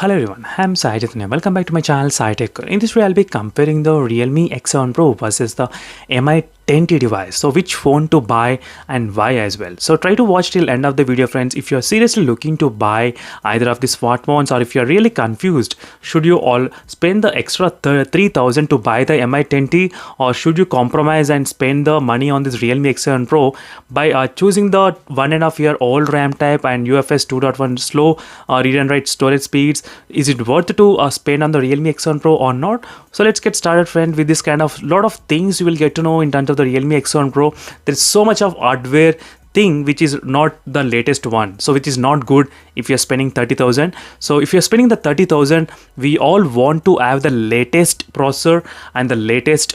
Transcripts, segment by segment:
Hello everyone, I'm Sai Chaitanya. Welcome back to my channel Sai Tech. In this video, I'll be comparing the Realme X7 Pro versus the MI 10T device. So which phone to buy and why as well. So try to watch till end of the video, friends. If you're seriously looking to buy either of these smartphones, or if you're really confused, should you all spend the extra 3000 to buy the MI 10T, or should you compromise and spend the money on this Realme X7 Pro by choosing the 1.5-year-old RAM type and UFS 2.1 slow read and write storage speeds? Is it worth to spend on the Realme X7 Pro or not? So let's get started, friend, with this kind of lot of things you will get to know in terms of the Realme X7 Pro. There's so much of hardware thing which is not the latest one, so which is not good if you're spending 30,000. So if you're spending the 30,000, we all want to have the latest processor and the latest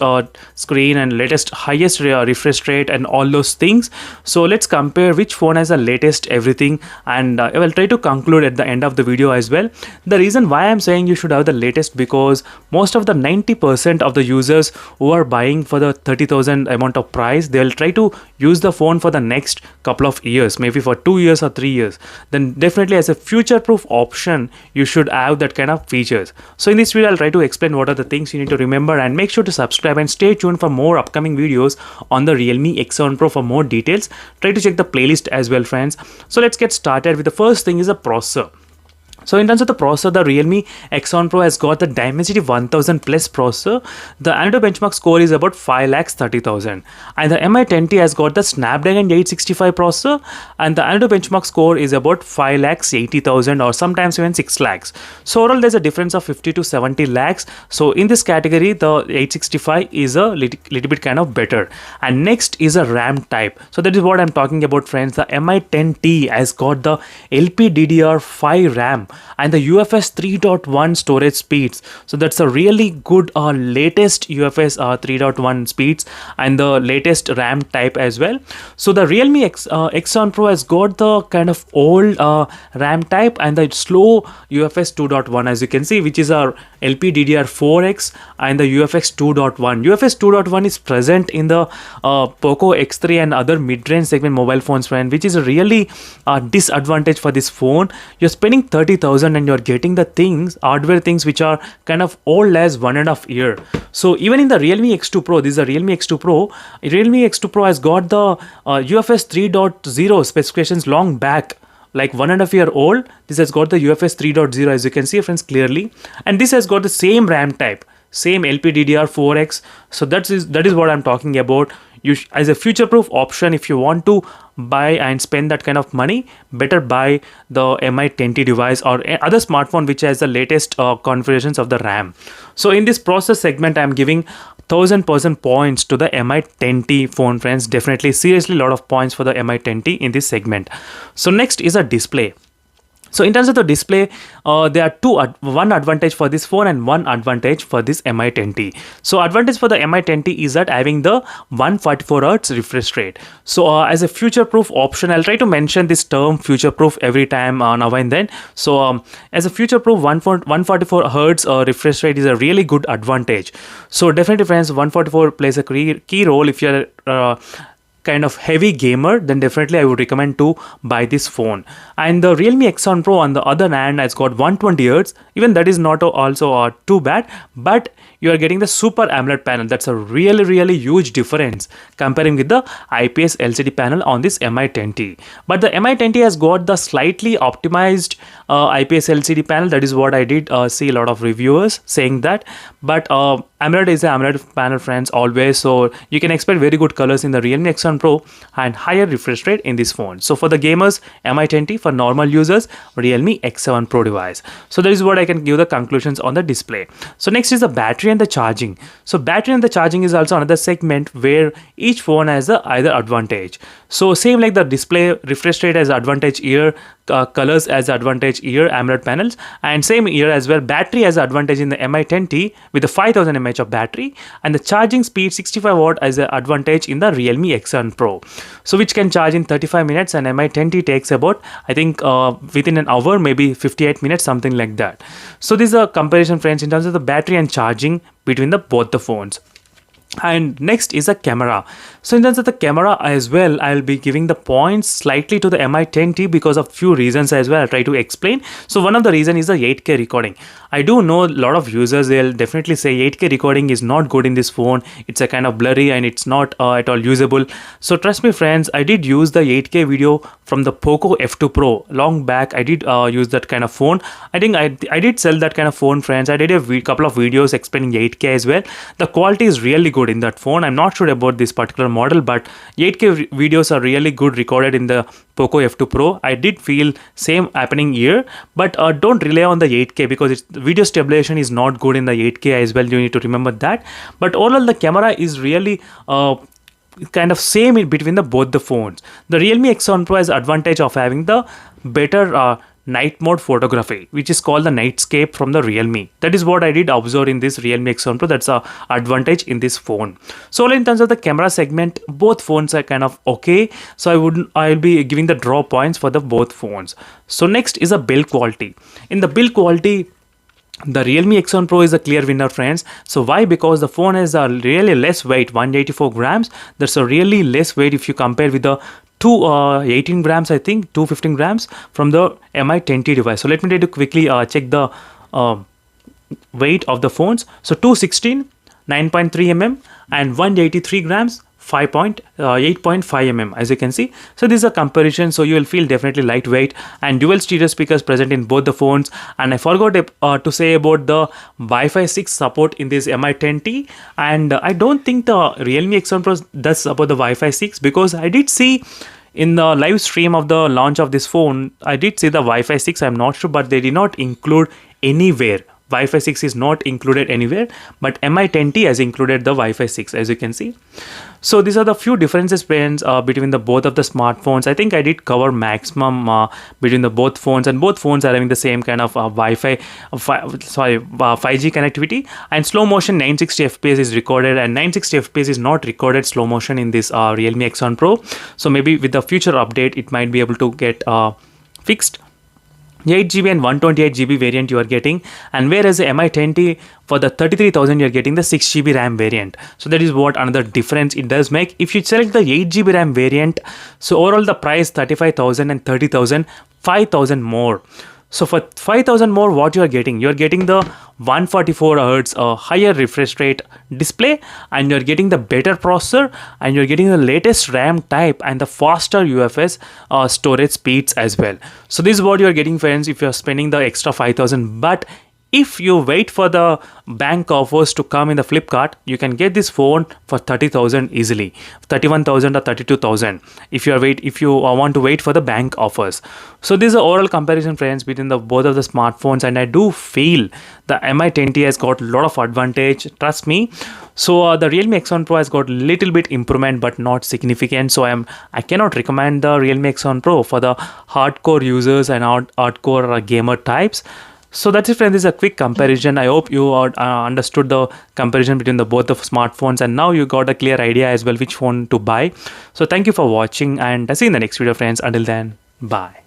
screen and latest highest refresh rate and all those things. So let's compare which phone has the latest everything, and I will try to conclude at the end of the video as well. The reason why I'm saying you should have the latest, because most of the 90% of the users who are buying for the 30,000 amount of price, they will try to use the phone for the next couple of years, maybe for 2 years or 3 years. Then definitely as a future proof option, you should have that kind of features. So in this video, I'll try to explain what are the things you need to remember, and make sure to subscribe and stay tuned for more upcoming videos on the Realme X7 Pro for more details. Try to check the playlist as well, friends. So let's get started with the first thing is a processor. So in terms of the processor, the Realme X7 Pro has got the Dimensity 1000 plus processor. The Antutu benchmark score is about 5,30,000, and the MI 10T has got the Snapdragon 865 processor, and the Antutu benchmark score is about 5,80,000 or sometimes even 6 lakhs. So overall, there's a difference of 50 to 70 lakhs. So in this category, the 865 is a little bit kind of better. And next is a RAM type. So that is what I'm talking about, friends. The MI 10T has got the LPDDR5 RAM and the UFS 3.1 storage speeds. So that's a really good latest UFS 3.1 speeds and the latest RAM type as well. So the Realme X7 Pro has got the kind of old RAM type and the slow UFS 2.1, as you can see, which is our LPDDR4X and the UFS 2.1. UFS 2.1 is present in the Poco X3 and other mid-range segment mobile phones, friend, which is a really disadvantage for this phone. You're spending 30,000 and you're getting the things, hardware things, which are kind of old as 1.5 year. So even in the Realme X2 Pro, this is a Realme X2 Pro. Realme X2 Pro has got the UFS 3.0 specifications long back, like 1.5 year old. This has got the UFS 3.0, as you can see, friends, clearly, and this has got the same RAM type, same LPDDR4X. So that is what I'm talking about. You as a future proof option, if you want to buy and spend that kind of money, better buy the MI 10T device or other smartphone which has the latest configurations of the RAM. So in this process segment, I'm giving 1000% points to the MI 10T phone, friends. Definitely, seriously, a lot of points for the MI 10T in this segment. So next is a display. So in terms of the display, there are one advantage for this phone and one advantage for this MI 10T. So advantage for the MI 10T is that having the 144Hz refresh rate. So as a future-proof option, I'll try to mention this term future-proof every time now and then. So as a future-proof, 144Hz refresh rate is a really good advantage. So definitely, friends, 144 plays a key role. If you're kind of heavy gamer, then definitely I would recommend to buy this phone. And the Realme X7 Pro on the other hand has got 120Hz. Even that is not also too bad, but you are getting the Super AMOLED panel. That's a really huge difference comparing with the IPS LCD panel on this MI 10T. But the MI 10T has got the slightly optimized IPS LCD panel. That is what I did see a lot of reviewers saying that. But AMOLED is an AMOLED panel, friends, always. So you can expect very good colors in the Realme X7 Pro and higher refresh rate in this phone. So for the gamers, MI 10T. For normal users, Realme X7 Pro device. So that is what I can give the conclusions on the display. So next is the battery and the charging. So battery and the charging is also another segment where each phone has either advantage. So same like the display, refresh rate as advantage here, colors as advantage here, AMOLED panels, and same here as well, battery as advantage in the MI 10T with the 5000 mAh of battery, and the charging speed 65 watt as an advantage in the Realme X7 Pro. So which can charge in 35 minutes, and MI 10T takes about, I think, within an hour, maybe 58 minutes, something like that. So this is a comparison, friends, in terms of the battery and charging between both the phones. And next is a camera. So in terms of the camera as well, I'll be giving the points slightly to the Mi10T because of few reasons as well. I'll try to explain. So one of the reason is the 8K recording. I do know a lot of users, they'll definitely say 8K recording is not good in this phone. It's a kind of blurry and it's not at all usable. So trust me friends, I did use the 8K video from the Poco F2 Pro long back. I did use that kind of phone. I think I did sell that kind of phone, friends. I did a couple of videos explaining 8K as well. The quality is really good in that phone. I'm not sure about this particular model, but 8K videos are really good recorded in the Poco F2 Pro. I did feel same happening here, but don't rely on the 8K because video stabilization is not good in the 8K as well. You need to remember that. But overall, the camera is really kind of same in between the both the phones. The Realme X7 Pro has advantage of having the better night mode photography, which is called the nightscape from the Realme. That is what I did observe in this Realme X7 Pro. That's a advantage in this phone. So in terms of the camera segment, both phones are kind of okay. So I'll be giving the draw points for the both phones. So next is a build quality. In the build quality, the Realme X7 Pro is a clear winner, friends. So why? Because the phone has a really less weight, 184 grams. That's a really less weight if you compare with the 18 grams, I think 215 grams from the Mi10T device. So let me try to quickly check the weight of the phones. So 216, 9.3 mm and 183 grams, 8.5 mm, as you can see. So this is a comparison, so you will feel definitely lightweight, and dual stereo speakers present in both the phones. And I forgot to say about the Wi-Fi 6 support in this Mi10T, and I don't think the Realme X7 Pro does support the Wi-Fi 6, because I did see in the live stream of the launch of this phone, I did see the Wi-Fi 6, I'm not sure, but they did not include anywhere. Wi-Fi 6 is not included anywhere, but Mi10T has included the Wi-Fi 6, as you can see. So these are the few differences, friends, between the both of the smartphones. I think I did cover maximum between the both phones, and both phones are having the same kind of 5G connectivity, and slow motion 960 FPS is recorded, and 960 FPS is not recorded slow motion in this Realme X7 Pro. So maybe with the future update, it might be able to get fixed. 8GB and 128GB variant you are getting, and whereas the Mi10T for the 33,000 you are getting the 6GB RAM variant. So that is what another difference it does make. If you select the 8GB RAM variant, so overall the price 35,000 and 30,000, 5,000 more. So for 5,000 more, what you are getting? You are getting the 144 Hz higher refresh rate display, and you are getting the better processor, and you are getting the latest RAM type and the faster UFS storage speeds as well. So this is what you are getting, friends, if you are spending the extra 5,000. But if you wait for the bank offers to come in the Flipkart, you can get this phone for 30,000 easily, 31,000 or 32,000 if you want to wait for the bank offers. So this is an overall comparison, friends, between the both of the smartphones, and I do feel the Mi10T has got a lot of advantage, trust me. So the Realme X7 Pro has got little bit improvement, but not significant. So I cannot recommend the Realme X7 Pro for the hardcore users and hardcore gamer types. So that's it, friends. This is a quick comparison. I hope you understood the comparison between the both of smartphones, and now you got a clear idea as well which phone to buy. So thank you for watching, and I'll see you in the next video, friends. Until then, bye.